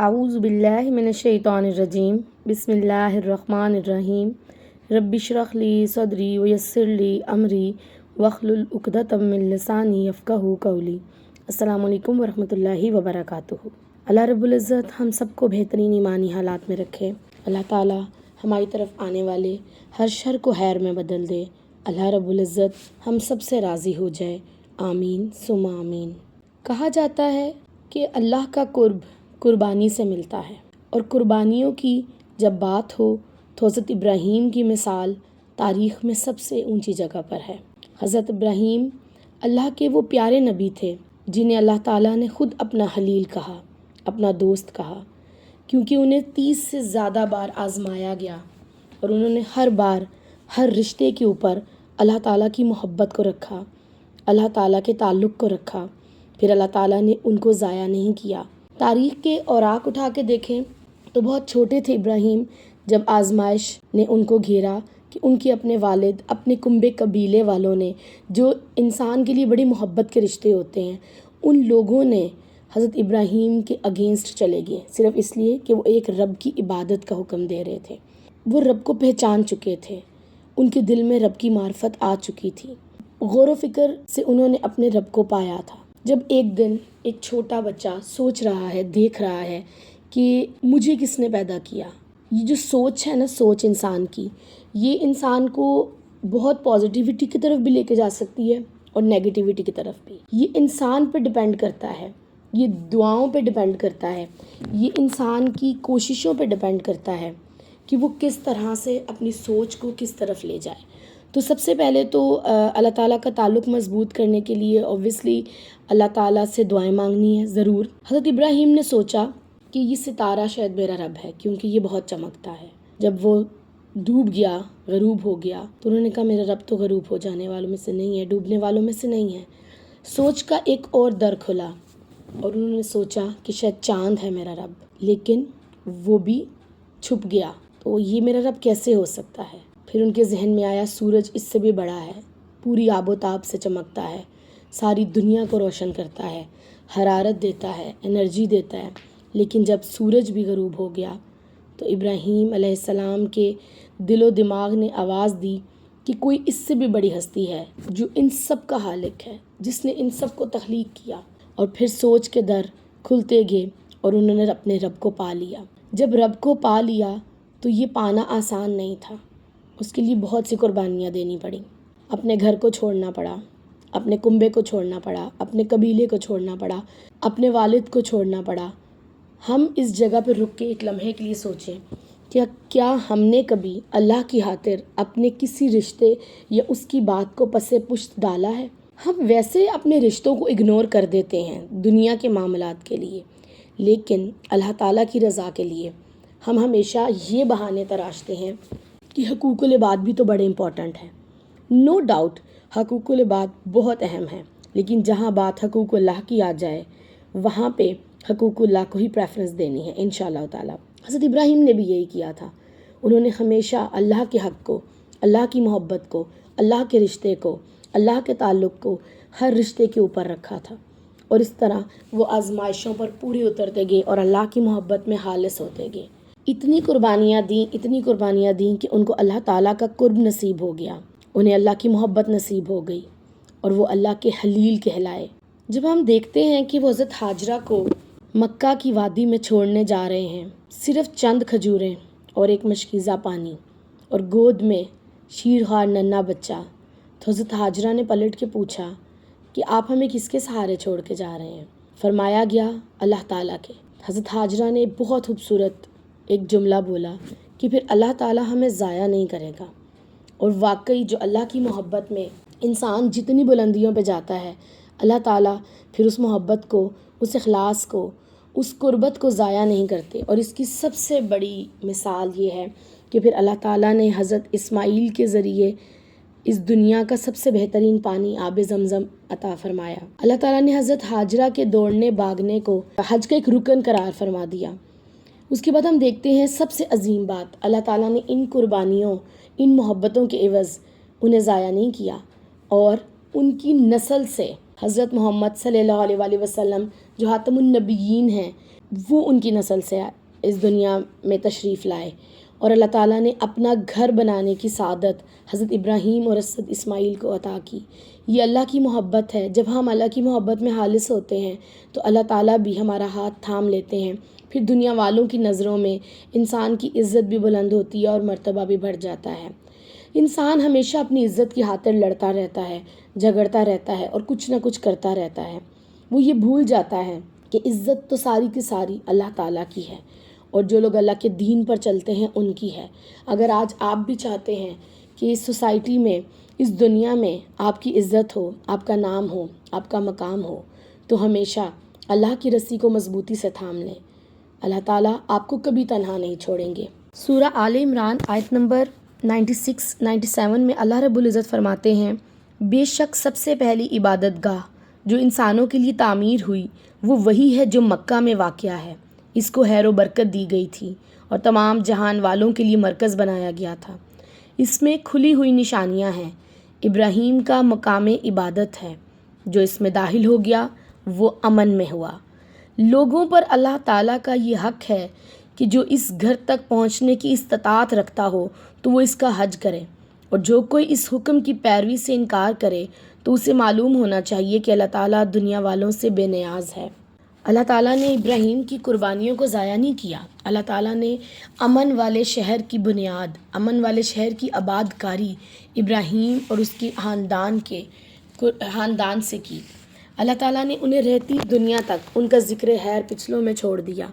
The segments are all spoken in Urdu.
اعوذ باللہ من الشیطان الرجیم بسم اللہ الرحمن الرحیم رب اشرح لی صدری ویسر لی امری واحلل عقدۃ من لسانی یفقہوا قولی۔ السلام علیکم ورحمۃ اللہ وبرکاتہ۔ اللہ رب العزت ہم سب کو بہترین ایمانی حالات میں رکھے۔ اللہ تعالیٰ ہماری طرف آنے والے ہر شر کو خیر میں بدل دے۔ اللہ رب العزت ہم سب سے راضی ہو جائے، آمین ثم آمین۔ کہا جاتا ہے کہ اللہ کا قرب قربانی سے ملتا ہے، اور قربانیوں کی جب بات ہو تو حضرت ابراہیم کی مثال تاریخ میں سب سے اونچی جگہ پر ہے۔ حضرت ابراہیم اللہ کے وہ پیارے نبی تھے جنہیں اللہ تعالیٰ نے خود اپنا خلیل کہا، اپنا دوست کہا، کیونکہ انہیں 30 سے زیادہ بار آزمایا گیا اور انہوں نے ہر بار ہر رشتے کے اوپر اللہ تعالیٰ کی محبت کو رکھا، اللہ تعالیٰ کے تعلق کو رکھا، پھر اللہ تعالیٰ نے ان کو ضائع نہیں کیا۔ تاریخ کے اوراق اٹھا کے دیکھیں تو بہت چھوٹے تھے ابراہیم جب آزمائش نے ان کو گھیرا کہ ان کے اپنے والد، اپنے کنبے قبیلے والوں نے، جو انسان کے لیے بڑی محبت کے رشتے ہوتے ہیں، ان لوگوں نے حضرت ابراہیم کے اگینسٹ چلے گئے، صرف اس لیے کہ وہ ایک رب کی عبادت کا حکم دے رہے تھے۔ وہ رب کو پہچان چکے تھے، ان کے دل میں رب کی معرفت آ چکی تھی، غور و فکر سے انہوں نے اپنے رب کو پایا تھا۔ جب ایک دن ایک چھوٹا بچہ سوچ رہا ہے، دیکھ رہا ہے کہ مجھے کس نے پیدا کیا، یہ جو سوچ ہے نا، سوچ انسان کی، یہ انسان کو بہت پازیٹیوٹی کی طرف بھی لے کے جا سکتی ہے اور نیگیٹیوٹی کی طرف بھی۔ یہ انسان پہ ڈیپینڈ کرتا ہے، یہ دعاؤں پہ ڈیپینڈ کرتا ہے، یہ انسان کی کوششوں پہ ڈیپینڈ کرتا ہے کہ وہ کس طرح سے اپنی سوچ کو کس طرف لے جائے۔ تو سب سے پہلے تو اللہ تعالیٰ کا تعلق مضبوط کرنے کے لیے اوبویسلی اللہ تعالیٰ سے دعائیں مانگنی ہے ضرور۔ حضرت ابراہیم نے سوچا کہ یہ ستارہ شاید میرا رب ہے، کیونکہ یہ بہت چمکتا ہے۔ جب وہ ڈوب گیا، غروب ہو گیا، تو انہوں نے کہا میرا رب تو غروب ہو جانے والوں میں سے نہیں ہے، ڈوبنے والوں میں سے نہیں ہے۔ سوچ کا ایک اور در کھلا اور انہوں نے سوچا کہ شاید چاند ہے میرا رب، لیکن وہ بھی چھپ گیا، تو یہ میرا رب کیسے ہو سکتا ہے؟ پھر ان کے ذہن میں آیا سورج اس سے بھی بڑا ہے، پوری آب و تاب سے چمکتا ہے، ساری دنیا کو روشن کرتا ہے، حرارت دیتا ہے، انرجی دیتا ہے۔ لیکن جب سورج بھی غروب ہو گیا تو ابراہیم علیہ السلام کے دل و دماغ نے آواز دی کہ کوئی اس سے بھی بڑی ہستی ہے جو ان سب کا خالق ہے، جس نے ان سب کو تخلیق کیا۔ اور پھر سوچ کے در کھلتے گئے اور انہوں نے اپنے رب کو پا لیا۔ جب رب کو پا لیا تو یہ پانا آسان نہیں تھا، اس کے لیے بہت سی قربانیاں دینی پڑیں۔ اپنے گھر کو چھوڑنا پڑا، اپنے کنبے کو چھوڑنا پڑا، اپنے قبیلے کو چھوڑنا پڑا، اپنے والد کو چھوڑنا پڑا۔ ہم اس جگہ پہ رک کے ایک لمحے کے لیے سوچیں کہ کیا ہم نے کبھی اللہ کی خاطر اپنے کسی رشتے یا اس کی بات کو پس پشت ڈالا ہے؟ ہم ویسے اپنے رشتوں کو اگنور کر دیتے ہیں دنیا کے معاملات کے لیے، لیکن اللہ تعالیٰ کی رضا کے لیے ہم ہمیشہ یہ بہانے تراشتے ہیں کہ حقوق العباد بھی تو بڑے امپورٹنٹ ہیں۔ نو ڈاؤٹ حقوق العباد بہت اہم ہے، لیکن جہاں بات حقوق اللہ کی آ جائے وہاں پہ حقوق اللہ کو ہی پریفرنس دینی ہے انشاءاللہ تعالیٰ۔ حضرت ابراہیم نے بھی یہی کیا تھا، انہوں نے ہمیشہ اللہ کے حق کو، اللہ کی محبت کو، اللہ کے رشتے کو، اللہ کے تعلق کو ہر رشتے کے اوپر رکھا تھا، اور اس طرح وہ آزمائشوں پر پوری اترتے گئے اور اللہ کی محبت میں خالص ہوتے گئے۔ اتنی قربانیاں دیں کہ ان کو اللہ تعالیٰ کا قرب نصیب ہو گیا، انہیں اللہ کی محبت نصیب ہو گئی اور وہ اللہ کے خلیل کہلائے۔ جب ہم دیکھتے ہیں کہ وہ حضرت ہاجرہ کو مکہ کی وادی میں چھوڑنے جا رہے ہیں، صرف چند کھجوریں اور ایک مشکیزہ پانی اور گود میں شیرخوار ننھا بچہ، تو حضرت ہاجرہ نے پلٹ کے پوچھا کہ آپ ہمیں کس کے سہارے چھوڑ کے جا رہے ہیں؟ فرمایا گیا اللہ تعالیٰ کے۔ حضرت ہاجرہ نے بہت خوبصورت ایک جملہ بولا کہ پھر اللہ تعالیٰ ہمیں ضائع نہیں کرے گا۔ اور واقعی جو اللہ کی محبت میں انسان جتنی بلندیوں پہ جاتا ہے، اللہ تعالیٰ پھر اس محبت کو، اس اخلاص کو، اس قربت کو ضائع نہیں کرتے۔ اور اس کی سب سے بڑی مثال یہ ہے کہ پھر اللہ تعالیٰ نے حضرت اسماعیل کے ذریعے اس دنیا کا سب سے بہترین پانی آب زمزم عطا فرمایا۔ اللہ تعالیٰ نے حضرت ہاجرہ کے دوڑنے بھاگنے کو حج کا ایک رکن قرار فرما دیا۔ اس کے بعد ہم دیکھتے ہیں سب سے عظیم بات، اللہ تعالیٰ نے ان قربانیوں، ان محبتوں کے عوض انہیں ضائع نہیں کیا، اور ان کی نسل سے حضرت محمد صلی اللہ علیہ وآلہ وسلم جو خاتم النبیین ہیں وہ ان کی نسل سے اس دنیا میں تشریف لائے، اور اللہ تعالیٰ نے اپنا گھر بنانے کی سعادت حضرت ابراہیم اور حضرت اسماعیل کو عطا کی۔ یہ اللہ کی محبت ہے۔ جب ہم اللہ کی محبت میں خالص ہوتے ہیں تو اللہ تعالیٰ بھی ہمارا ہاتھ تھام لیتے ہیں، پھر دنیا والوں کی نظروں میں انسان کی عزت بھی بلند ہوتی ہے اور مرتبہ بھی بڑھ جاتا ہے۔ انسان ہمیشہ اپنی عزت کی خاطر لڑتا رہتا ہے، جھگڑتا رہتا ہے اور کچھ نہ کچھ کرتا رہتا ہے۔ وہ یہ بھول جاتا ہے کہ عزت تو ساری کی ساری اللہ تعالیٰ کی ہے، اور جو لوگ اللہ کے دین پر چلتے ہیں ان کی ہے۔ اگر آج آپ بھی چاہتے ہیں کہ اس سوسائٹی میں، اس دنیا میں آپ کی عزت ہو، آپ کا نام ہو، آپ کا مقام ہو، تو ہمیشہ اللہ کی رسی کو مضبوطی سے تھام لیں۔ اللہ تعالیٰ آپ کو کبھی تنہا نہیں چھوڑیں گے۔ سورہ آل عمران آیت نمبر 96-97 میں اللہ رب العزت فرماتے ہیں، بے شک سب سے پہلی عبادت گاہ جو انسانوں کے لیے تعمیر ہوئی وہ وہی ہے جو مکہ میں واقع ہے۔ اس کو خیر و برکت دی گئی تھی اور تمام جہان والوں کے لیے مرکز بنایا گیا تھا۔ اس میں کھلی ہوئی نشانیاں ہیں۔ ابراہیم کا مقام عبادت ہے۔ جو اس میں داخل ہو گیا وہ امن میں ہوا۔ لوگوں پر اللہ تعالیٰ کا یہ حق ہے کہ جو اس گھر تک پہنچنے کی استطاعت رکھتا ہو تو وہ اس کا حج کرے، اور جو کوئی اس حکم کی پیروی سے انکار کرے تو اسے معلوم ہونا چاہیے کہ اللہ تعالیٰ دنیا والوں سے بے نیاز ہے۔ اللہ تعالیٰ نے ابراہیم کی قربانیوں کو ضائع نہیں کیا۔ اللہ تعالیٰ نے امن والے شہر کی بنیاد، امن والے شہر کی آباد کاری ابراہیم اور اس کے خاندان سے کی۔ اللہ تعالیٰ نے انہیں رہتی دنیا تک ان کا ذکر خیر پچھلوں میں چھوڑ دیا۔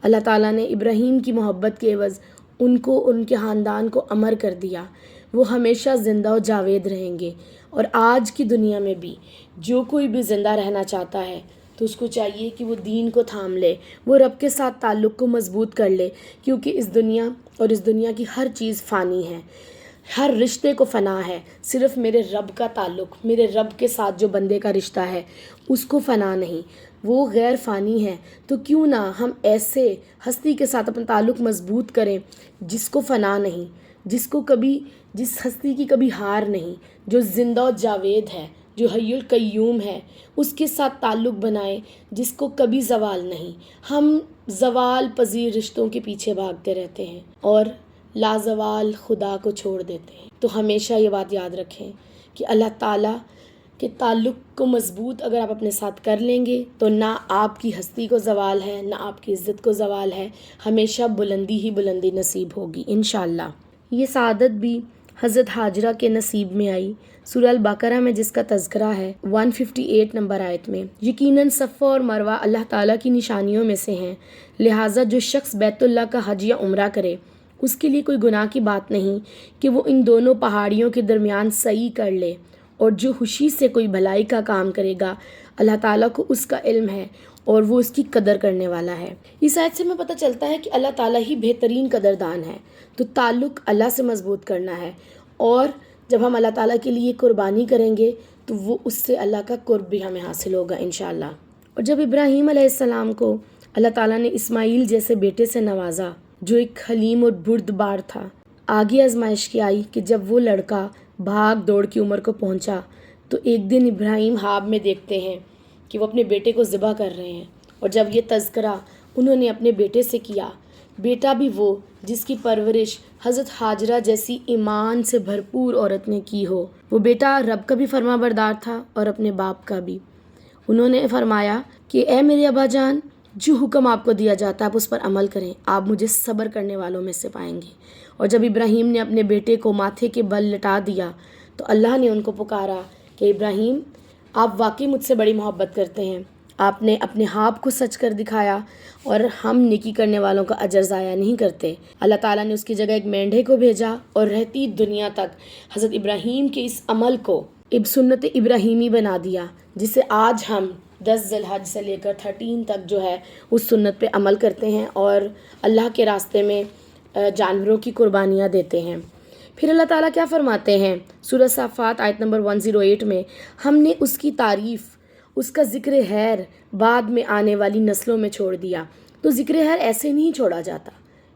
اللہ تعالیٰ نے ابراہیم کی محبت کے عوض ان کو، ان کے خاندان کو امر کر دیا۔ وہ ہمیشہ زندہ و جاوید رہیں گے، اور آج کی دنیا میں بھی جو کوئی بھی زندہ رہنا چاہتا ہے تو اس کو چاہیے کہ وہ دین کو تھام لے، وہ رب کے ساتھ تعلق کو مضبوط کر لے، کیونکہ اس دنیا اور اس دنیا کی ہر چیز فانی ہے، ہر رشتے کو فنا ہے۔ صرف میرے رب کا تعلق، میرے رب کے ساتھ جو بندے کا رشتہ ہے اس کو فنا نہیں، وہ غیر فانی ہے۔ تو کیوں نہ ہم ایسے ہستی کے ساتھ اپنا تعلق مضبوط کریں جس کو فنا نہیں، جس ہستی کی کبھی ہار نہیں، جو زندہ و جاوید ہے، جو حی القیوم ہے، اس کے ساتھ تعلق بنائیں جس کو کبھی زوال نہیں۔ ہم زوال پذیر رشتوں کے پیچھے بھاگتے رہتے ہیں اور لازوال خدا کو چھوڑ دیتے ہیں۔ تو ہمیشہ یہ بات یاد رکھیں کہ اللہ تعالیٰ کے تعلق کو مضبوط اگر آپ اپنے ساتھ کر لیں گے تو نہ آپ کی ہستی کو زوال ہے، نہ آپ کی عزت کو زوال ہے، ہمیشہ بلندی ہی بلندی نصیب ہوگی انشاءاللہ۔ یہ سعادت بھی حضرت حاجرہ کے نصیب میں آئی۔ سورہ البقرہ میں جس کا تذکرہ ہے 158 نمبر آیت میں، یقیناً صفا اور مروہ اللہ تعالیٰ کی نشانیوں میں سے ہیں، لہٰذا جو شخص بیت اللہ کا حج یا عمرہ کرے اس کے لیے کوئی گناہ کی بات نہیں کہ وہ ان دونوں پہاڑیوں کے درمیان سعی کر لے، اور جو خوشی سے کوئی بھلائی کا کام کرے گا اللہ تعالیٰ کو اس کا علم ہے اور وہ اس کی قدر کرنے والا ہے۔ اس آیت سے ہمیں پتہ چلتا ہے کہ اللہ تعالیٰ ہی بہترین قدردان ہے۔ تو تعلق اللہ سے مضبوط کرنا ہے، اور جب ہم اللہ تعالیٰ کے لیے قربانی کریں گے تو وہ اس سے اللہ کا قرب بھی ہمیں حاصل ہوگا انشاءاللہ۔ اور جب ابراہیم علیہ السلام کو اللہ تعالیٰ نے اسماعیل جیسے بیٹے سے نوازا جو ایک حلیم اور بردبار تھا، آگے آزمائش کی آئی کہ جب وہ لڑکا بھاگ دوڑ کی عمر کو پہنچا تو ایک دن ابراہیم خواب میں دیکھتے ہیں کہ وہ اپنے بیٹے کو ذبح کر رہے ہیں، اور جب یہ تذکرہ انہوں نے اپنے بیٹے سے کیا، بیٹا بھی وہ جس کی پرورش حضرت حاجرہ جیسی ایمان سے بھرپور عورت نے کی ہو، وہ بیٹا رب کا بھی فرما بردار تھا اور اپنے باپ کا بھی۔ انہوں نے فرمایا کہ اے میرے ابا جان، جو حکم آپ کو دیا جاتا ہے آپ اس پر عمل کریں، آپ مجھے صبر کرنے والوں میں سے پائیں گے۔ اور جب ابراہیم نے اپنے بیٹے کو ماتھے کے بل لٹا دیا تو اللہ نے ان کو پکارا کہ ابراہیم، آپ واقعی مجھ سے بڑی محبت کرتے ہیں، آپ نے اپنے خواب کو سچ کر دکھایا، اور ہم نیکی کرنے والوں کا اجر ضائع نہیں کرتے۔ اللہ تعالیٰ نے اس کی جگہ ایک مینڈھے کو بھیجا، اور رہتی دنیا تک حضرت ابراہیم کے اس عمل کو سنت ابراہیمی بنا دیا، جسے آج ہم 10 ذی الحج سے لے کر 13 تک جو ہے اس سنت پہ عمل کرتے ہیں اور اللہ کے راستے میں جانوروں کی قربانیاں دیتے ہیں۔ پھر اللہ تعالیٰ کیا فرماتے ہیں سورہ صافات آیت نمبر 108 میں، ہم نے اس کی تعریف، اس کا ذکر خیر بعد میں آنے والی نسلوں میں چھوڑ دیا۔ تو ذکر خیر ایسے نہیں چھوڑا جاتا،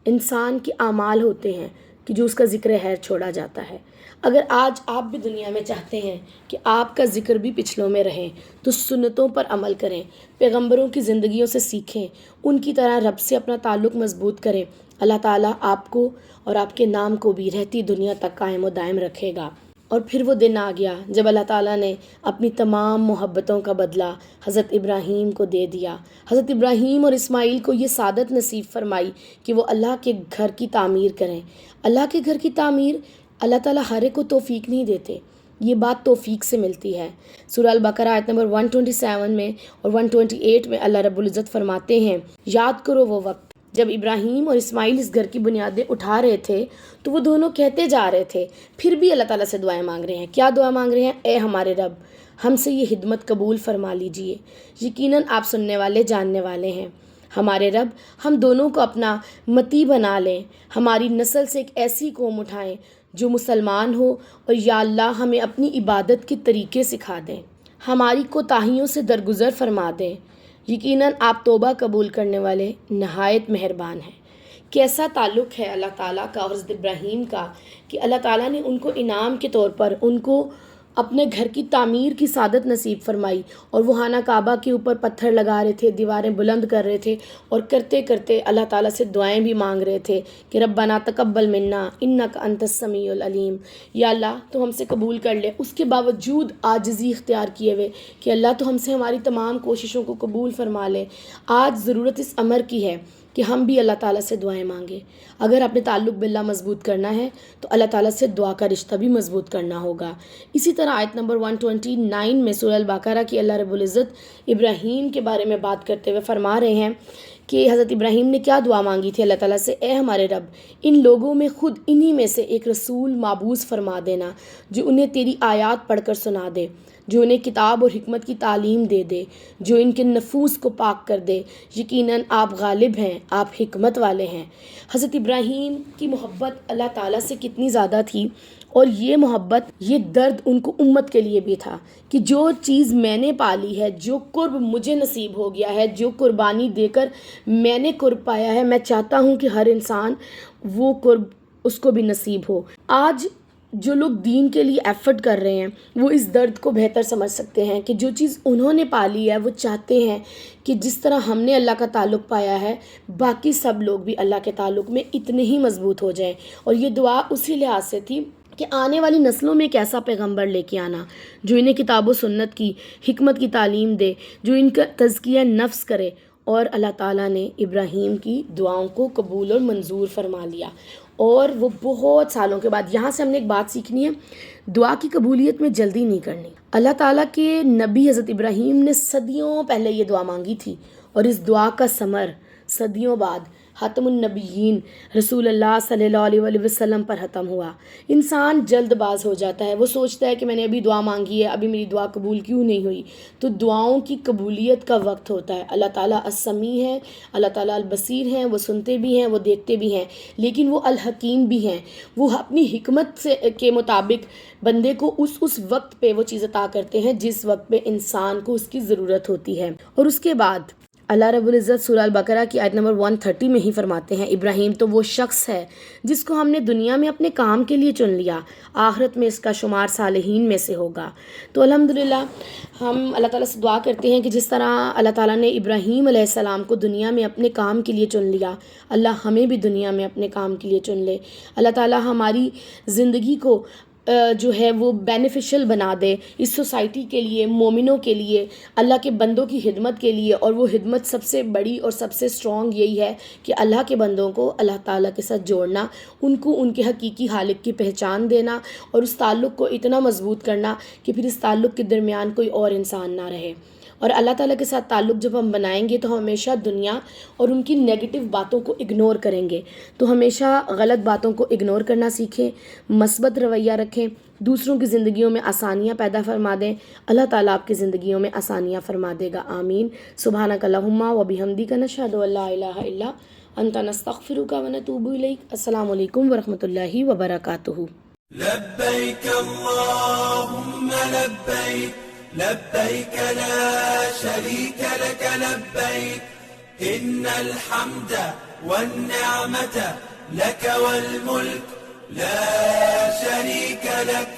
انسان کے اعمال ہوتے ہیں کہ جو اس کا ذکر خیر چھوڑا جاتا ہے۔ اگر آج آپ بھی دنیا میں چاہتے ہیں کہ آپ کا ذکر بھی پچھلوں میں رہے تو سنتوں پر عمل کریں، پیغمبروں کی زندگیوں سے سیکھیں، ان کی طرح رب سے اپنا تعلق مضبوط کریں۔ اللہ تعالیٰ آپ کو اور آپ کے نام کو بھی رہتی دنیا تک قائم و دائم رکھے گا۔ اور پھر وہ دن آ گیا جب اللہ تعالیٰ نے اپنی تمام محبتوں کا بدلہ حضرت ابراہیم کو دے دیا۔ حضرت ابراہیم اور اسماعیل کو یہ سعادت نصیب فرمائی کہ وہ اللہ کے گھر کی تعمیر کریں۔ اللہ کے گھر کی تعمیر اللہ تعالیٰ ہر ایک کو توفیق نہیں دیتے، یہ بات توفیق سے ملتی ہے۔ سورہ البقرہ آیت نمبر 127 میں اور 128 میں اللہ رب العزت فرماتے ہیں، یاد کرو وہ وقت جب ابراہیم اور اسماعیل اس گھر کی بنیادیں اٹھا رہے تھے تو وہ دونوں کہتے جا رہے تھے، پھر بھی اللہ تعالیٰ سے دعائیں مانگ رہے ہیں۔ کیا دعا مانگ رہے ہیں؟ اے ہمارے رب، ہم سے یہ خدمت قبول فرما لیجئے، یقیناً آپ سننے والے جاننے والے ہیں۔ ہمارے رب، ہم دونوں کو اپنا متی بنا لیں، ہماری نسل سے ایک ایسی قوم اٹھائیں جو مسلمان ہو، اور یا اللہ ہمیں اپنی عبادت کے طریقے سکھا دیں، ہماری کوتاہیوں سے درگزر فرما دیں، یقیناً آپ توبہ قبول کرنے والے نہایت مہربان ہیں۔ کیسا تعلق ہے اللہ تعالیٰ کا اور حضرت ابراہیم کا کہ اللہ تعالیٰ نے ان کو انعام کے طور پر ان کو اپنے گھر کی تعمیر کی سعادت نصیب فرمائی، اور وہ خانہ کعبہ کے اوپر پتھر لگا رہے تھے، دیواریں بلند کر رہے تھے، اور کرتے کرتے اللہ تعالیٰ سے دعائیں بھی مانگ رہے تھے کہ ربنا تقبل منا انک انت السمیع العلیم، یا اللہ تو ہم سے قبول کر لے۔ اس کے باوجود عاجزی اختیار کیے ہوئے کہ اللہ تو ہم سے ہماری تمام کوششوں کو قبول فرما لے۔ آج ضرورت اس امر کی ہے کہ ہم بھی اللہ تعالیٰ سے دعائیں مانگیں۔ اگر اپنے تعلق باللہ مضبوط کرنا ہے تو اللہ تعالیٰ سے دعا کا رشتہ بھی مضبوط کرنا ہوگا۔ اسی طرح آیت نمبر 129 میں سورہ البقرہ کی اللہ رب العزت ابراہیم کے بارے میں بات کرتے ہوئے فرما رہے ہیں کہ حضرت ابراہیم نے کیا دعا مانگی تھی اللہ تعالیٰ سے، اے ہمارے رب، ان لوگوں میں خود انہی میں سے ایک رسول مابعوث فرما دینا جو انہیں تیری آیات پڑھ کر سنا دے، جو انہیں کتاب اور حکمت کی تعلیم دے دے، جو ان کے نفوس کو پاک کر دے، یقیناً آپ غالب ہیں، آپ حکمت والے ہیں۔ حضرت ابراہیم کی محبت اللہ تعالیٰ سے کتنی زیادہ تھی، اور یہ محبت، یہ درد ان کو امت کے لیے بھی تھا کہ جو چیز میں نے پالی ہے، جو قرب مجھے نصیب ہو گیا ہے، جو قربانی دے کر میں نے قرب پایا ہے، میں چاہتا ہوں کہ ہر انسان وہ قرب اس کو بھی نصیب ہو۔ آج جو لوگ دین کے لیے ایفرٹ کر رہے ہیں وہ اس درد کو بہتر سمجھ سکتے ہیں کہ جو چیز انہوں نے پالی ہے وہ چاہتے ہیں کہ جس طرح ہم نے اللہ کا تعلق پایا ہے باقی سب لوگ بھی اللہ کے تعلق میں اتنے ہی مضبوط ہو جائیں۔ اور یہ دعا اسی لحاظ سے تھی کہ آنے والی نسلوں میں ایک ایسا پیغمبر لے کے آنا جو انہیں کتاب و سنت کی حکمت کی تعلیم دے، جو ان کا تزکیہ نفس کرے۔ اور اللہ تعالیٰ نے ابراہیم کی دعاؤں کو قبول اور منظور فرما لیا، اور وہ بہت سالوں کے بعد، یہاں سے ہم نے ایک بات سیکھنی ہے، دعا کی قبولیت میں جلدی نہیں کرنی۔ اللہ تعالیٰ کے نبی حضرت ابراہیم نے صدیوں پہلے یہ دعا مانگی تھی، اور اس دعا کا ثمر صدیوں بعد ختم النبیین رسول اللہ صلی اللہ علیہ وآلہ وسلم پر ختم ہوا۔ انسان جلد باز ہو جاتا ہے، وہ سوچتا ہے کہ میں نے ابھی دعا مانگی ہے، ابھی میری دعا قبول کیوں نہیں ہوئی؟ تو دعاؤں کی قبولیت کا وقت ہوتا ہے۔ اللہ تعالیٰ السمیع ہے، اللہ تعالیٰ البصیر ہیں، وہ سنتے بھی ہیں، وہ دیکھتے بھی ہیں، لیکن وہ الحکیم بھی ہیں، وہ اپنی حکمت سے کے مطابق بندے کو اس وقت پہ وہ چیز عطا کرتے ہیں جس وقت پہ انسان کو اس کی ضرورت ہوتی ہے۔ اور اس کے بعد اللہ رب العزت سورہ البقرہ کی آیت نمبر 130 میں ہی فرماتے ہیں، ابراہیم تو وہ شخص ہے جس کو ہم نے دنیا میں اپنے کام کے لیے چن لیا، آخرت میں اس کا شمار صالحین میں سے ہوگا۔ تو الحمدللہ ہم اللہ تعالیٰ سے دعا کرتے ہیں کہ جس طرح اللہ تعالیٰ نے ابراہیم علیہ السلام کو دنیا میں اپنے کام کے لیے چن لیا، اللہ ہمیں بھی دنیا میں اپنے کام کے لیے چن لے۔ اللہ تعالیٰ ہماری زندگی کو جو ہے وہ بینیفیشل بنا دے اس سوسائٹی کے لیے، مومنوں کے لیے، اللہ کے بندوں کی خدمت کے لیے۔ اور وہ خدمت سب سے بڑی اور سب سے اسٹرانگ یہی ہے کہ اللہ کے بندوں کو اللہ تعالیٰ کے ساتھ جوڑنا، ان کو ان کے حقیقی خالق کی پہچان دینا، اور اس تعلق کو اتنا مضبوط کرنا کہ پھر اس تعلق کے درمیان کوئی اور انسان نہ رہے۔ اور اللہ تعالیٰ کے ساتھ تعلق جب ہم بنائیں گے تو ہم ہمیشہ دنیا اور ان کی نیگیٹو باتوں کو اگنور کریں گے، تو ہمیشہ غلط باتوں کو اگنور کرنا سیکھیں، مثبت رویہ رکھیں، دوسروں کی زندگیوں میں آسانیاں پیدا فرما دیں۔ اللہ تعالیٰ آپ کی زندگیوں میں آسانیاں فرما دے گا، آمین۔ سبحانک اللہم و بحمدک نشہد ان لا الہ الا انت نستغفرک و نتوب الیک۔ السلام علیکم ورحمۃ اللہ وبرکاتہ۔ لبيك اللهم لبيك لبيك لا شريك لك لبيك إن الحمد والنعمة لك والملك لا شريك لك